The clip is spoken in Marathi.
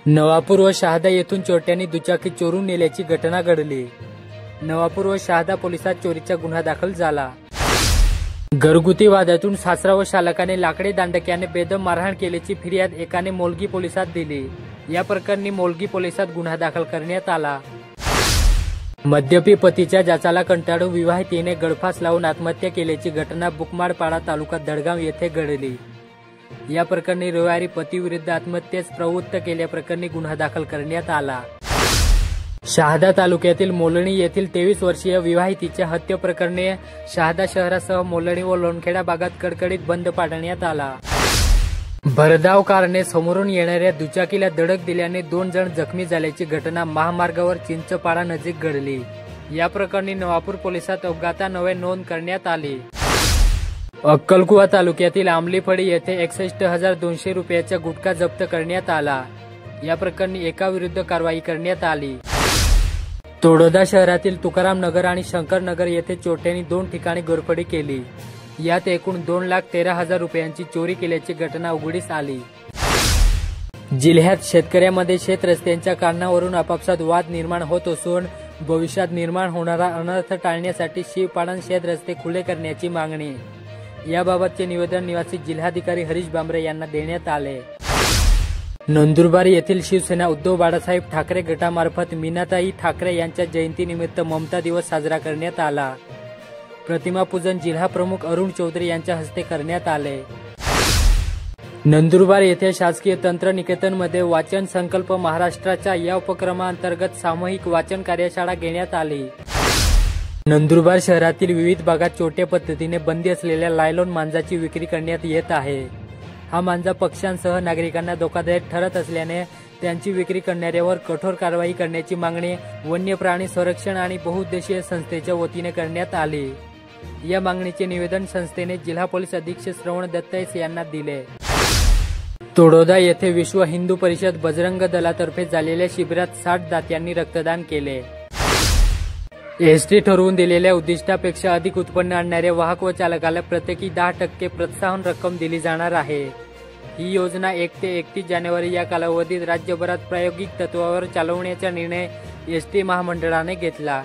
नवापूर व शहादा येथून चोरट्यांनी दुचाकी चोरून नेल्याची घटना घडली। नवापूर व शहादा पोलिसात चोरीचा गुन्हा दाखल झाला। घरगुती वादातून सासरा व शालकाने लाकडी दांडक्याने बेदम मारहाण केल्याची फिर्याद एकाने मोलगी पोलिसात दिली। या प्रकरणी मोलगी पोलिसात गुन्हा दाखल करण्यात आला। मद्यपी पतीच्या जाचाला कंटाळून विवाहितेने गळफास लावून आत्महत्या केल्याची घटना बुकमाळपाडा तालुका दडगाव येथे घडली। या प्रकरणी रविवारी पतीविरुद्ध आत्महत्येस प्रवृत्त केल्याप्रकरणी गुन्हा दाखल करण्यात आला। शहादा तालुक्यातील मोलणी येथील 23 वर्षीय विवाहितेच्या हत्येप्रकरणी शहादा शहरासह मोलणी व लोणखेडा भागात कडकडीत बंद पाडण्यात आला। भरधाव कारने समोरून येणाऱ्या दुचाकीला धडक दिल्याने 2 जण जखमी झाल्याची घटना महामार्गावर चिंचपाडा नजीक घडली। या प्रकरणी नवापूर पोलिसात अपघातान्वये नोंद करण्यात आली। अक्कलकुवा तालुक्यातील आंबलीफळी येथे 61,200 रुपयाचा गुटखा जप्त करण्यात आला। या प्रकरणी एकाविरुद्ध कारवाई करण्यात आली। तोडोदा शहरातील तुकाराम नगर आणि शंकर नगर येथे चोरट्यांनी 2 ठिकाणी घोरपडी केली। यात एकूण 2,13,000 रुपयांची चोरी केल्याची घटना उघडीस आली। जिल्ह्यात शेतकऱ्यांमध्ये शेत रस्त्यांच्या कारणावरून आपापसात वाद निर्माण होत असून भविष्यात निर्माण होणारा अनर्थ टाळण्यासाठी शिवपाडण शेत रस्ते खुले करण्याची मागणी। याबाबतचे निवेदन निवासी जिल्हाधिकारी हरीश बांबरे यांना देण्यात आले। नंदुरबार येथील शिवसेना उद्धव बाळासाहेब ठाकरे गटामार्फत मीनाताई ठाकरे यांच्या जयंतीनिमित्त ममता दिवस साजरा करण्यात आला। प्रतिमा पूजन जिल्हा प्रमुख अरुण चौधरी यांच्या हस्ते करण्यात आले। नंदुरबार येथे शासकीय तंत्रनिकेतनमध्ये वाचन संकल्प महाराष्ट्राच्या या उपक्रमांतर्गत सामूहिक वाचन कार्यशाळा घेण्यात आली। नंदुरबार शहरातील विविध भागात छोट्या पद्धतीने बंदी असलेल्या लायलॉन मांजाची विक्री करण्यात येत आहे। हा मांजा पक्ष्यांसह नागरिकांना धोकादायक ठरत असल्याने त्यांची विक्री करणाऱ्यावर कठोर कारवाई करण्याची मागणी वन्य प्राणी संरक्षण आणि बहुउद्देशीय संस्थेच्या वतीने करण्यात आली। या मागणीचे निवेदन संस्थेने जिल्हा पोलीस अधीक्षक श्रवण दत्ताईस यांना दिले। तोडोदा येथे विश्व हिंदू परिषद बजरंग दलातर्फे झालेल्या शिबिरात 60 दात्यांनी रक्तदान केले। एसटी ठरवून दिलेल्या उद्दिष्टापेक्षा अधिक उत्पन्न आणणाऱ्या वाहक व चालकाला प्रत्येकी 10% प्रोत्साहन रक्कम दिली जाणार आहे। ही योजना 1 ते 31 जानेवारी या कालावधीत राज्यभरात प्रायोगिक तत्वावर चालवण्याचा निर्णय एसटी महामंडळाने घेतला।